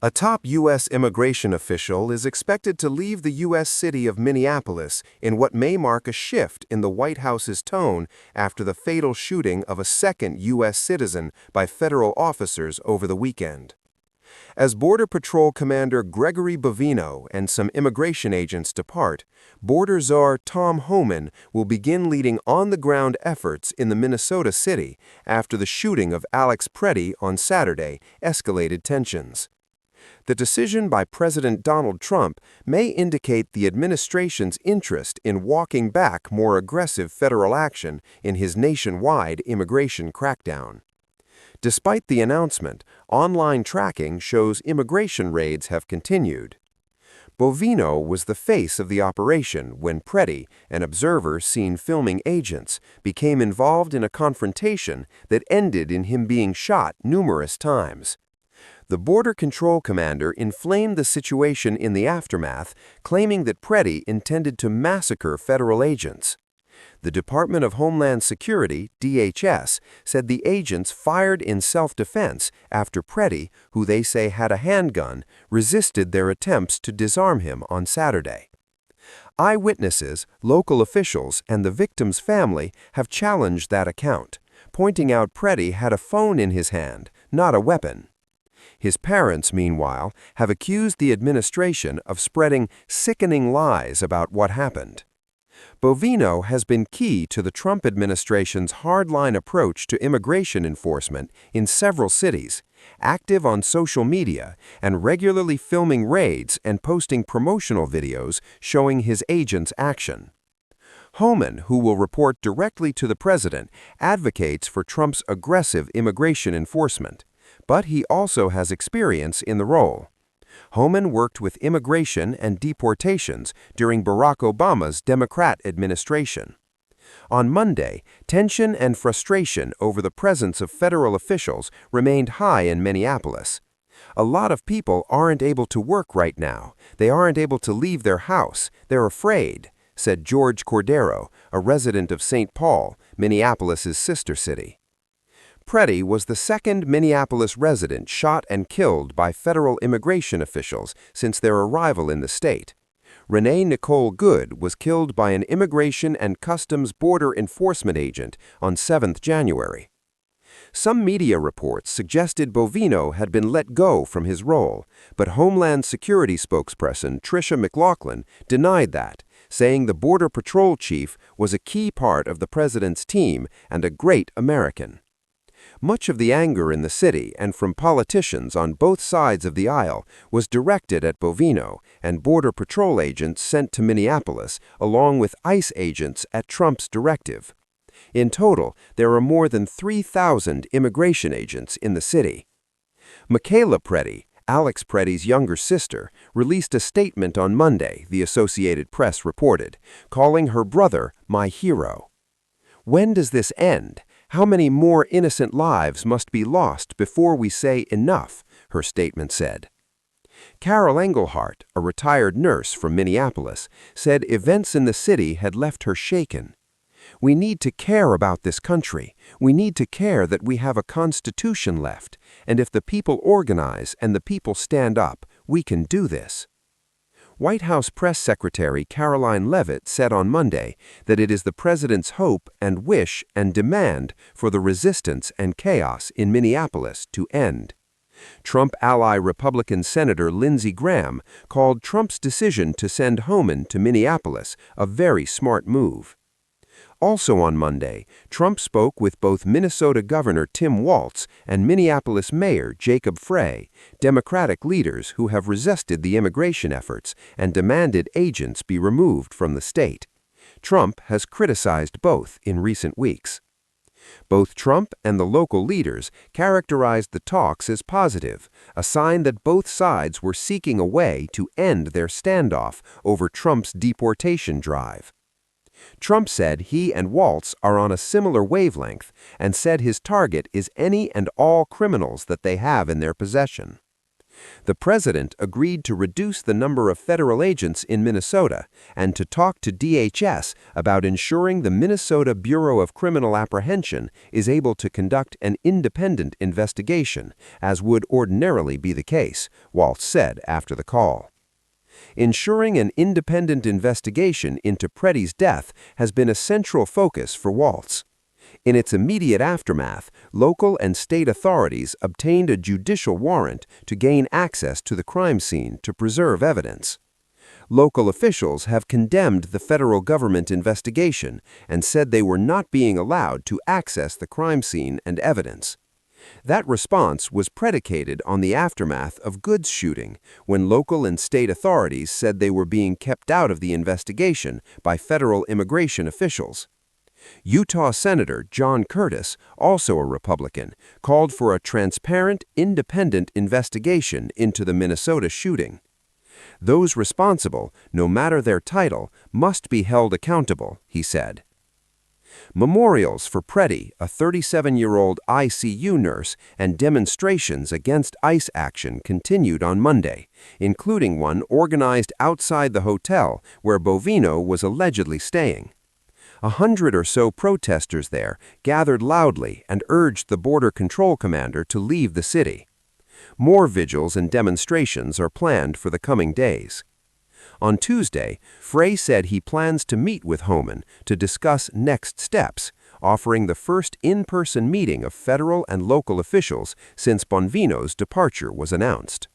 A top U.S. immigration official is expected to leave the U.S. city of Minneapolis in what may mark a shift in the White House's tone after the fatal shooting of a second U.S. citizen by federal officers over the weekend. As Border Patrol Commander Gregory Bovino and some immigration agents depart, Border Czar Tom Homan will begin leading on-the-ground efforts in the Minnesota city after the shooting of Alex Preddy on Saturday escalated tensions. The decision by President Donald Trump may indicate the administration's interest in walking back more aggressive federal action in his nationwide immigration crackdown. Despite the announcement, online tracking shows immigration raids have continued. Bovino was the face of the operation when Preddy, an observer seen filming agents, became involved in a confrontation that ended in him being shot numerous times. The Border Control Commander inflamed the situation in the aftermath, claiming that Preddy intended to massacre federal agents. The Department of Homeland Security, DHS, said the agents fired in self-defense after Preddy, who they say had a handgun, resisted their attempts to disarm him on Saturday. Eyewitnesses, local officials, and the victim's family have challenged that account, pointing out Preddy had a phone in his hand, not a weapon. His parents, meanwhile, have accused the administration of spreading sickening lies about what happened. Bovino has been key to the Trump administration's hardline approach to immigration enforcement in several cities, active on social media and regularly filming raids and posting promotional videos showing his agents' action. Homan, who will report directly to the president, advocates for Trump's aggressive immigration enforcement, but he also has experience in the role. Homan worked with immigration and deportations during Barack Obama's Democrat administration. On Monday, tension and frustration over the presence of federal officials remained high in Minneapolis. A lot of people aren't able to work right now. They aren't able to leave their house. They're afraid, said George Cordero, a resident of St. Paul, Minneapolis's sister city. Preddy was the second Minneapolis resident shot and killed by federal immigration officials since their arrival in the state. Renee Nicole Good was killed by an Immigration and Customs Border Enforcement agent on 7th January. Some media reports suggested Bovino had been let go from his role, but Homeland Security spokesperson Tricia McLaughlin denied that, saying the Border Patrol chief was a key part of the president's team and a great American. Much of the anger in the city and from politicians on both sides of the aisle was directed at Bovino and Border Patrol agents sent to Minneapolis, along with ICE agents at Trump's directive. In total, there are more than 3,000 immigration agents in the city. Michaela Preddy, Alex Preddy's younger sister, released a statement on Monday, the Associated Press reported, calling her brother "my hero." "When does this end? How many more innocent lives must be lost before we say enough?" her statement said. Carol Engelhardt, a retired nurse from Minneapolis, said events in the city had left her shaken. "We need to care about this country. We need to care that we have a constitution left, and if the people organize and the people stand up, we can do this." White House Press Secretary Caroline Leavitt said on Monday that it is the president's hope and wish and demand for the resistance and chaos in Minneapolis to end. Trump ally Republican Senator Lindsey Graham called Trump's decision to send Homan to Minneapolis a very smart move. Also on Monday, Trump spoke with both Minnesota Governor Tim Walz and Minneapolis Mayor Jacob Frey, Democratic leaders who have resisted the immigration efforts and demanded agents be removed from the state. Trump has criticized both in recent weeks. Both Trump and the local leaders characterized the talks as positive, a sign that both sides were seeking a way to end their standoff over Trump's deportation drive. Trump said he and Walz are on a similar wavelength and said his target is any and all criminals that they have in their possession. The president agreed to reduce the number of federal agents in Minnesota and to talk to DHS about ensuring the Minnesota Bureau of Criminal Apprehension is able to conduct an independent investigation, as would ordinarily be the case, Waltz said after the call. Ensuring an independent investigation into Preddy's death has been a central focus for Waltz. In its immediate aftermath, local and state authorities obtained a judicial warrant to gain access to the crime scene to preserve evidence. Local officials have condemned the federal government investigation and said they were not being allowed to access the crime scene and evidence. That response was predicated on the aftermath of Good's shooting, when local and state authorities said they were being kept out of the investigation by federal immigration officials. Utah Senator John Curtis, also a Republican, called for a transparent, independent investigation into the Minnesota shooting. Those responsible, no matter their title, must be held accountable, he said. Memorials for Preddy, a 37-year-old ICU nurse, and demonstrations against ICE action continued on Monday, including one organized outside the hotel where Bovino was allegedly staying. 100 or so protesters there gathered loudly and urged the border control commander to leave the city. More vigils and demonstrations are planned for the coming days. On Tuesday, Frey said he plans to meet with Homan to discuss next steps, offering the first in-person meeting of federal and local officials since Bovino's departure was announced.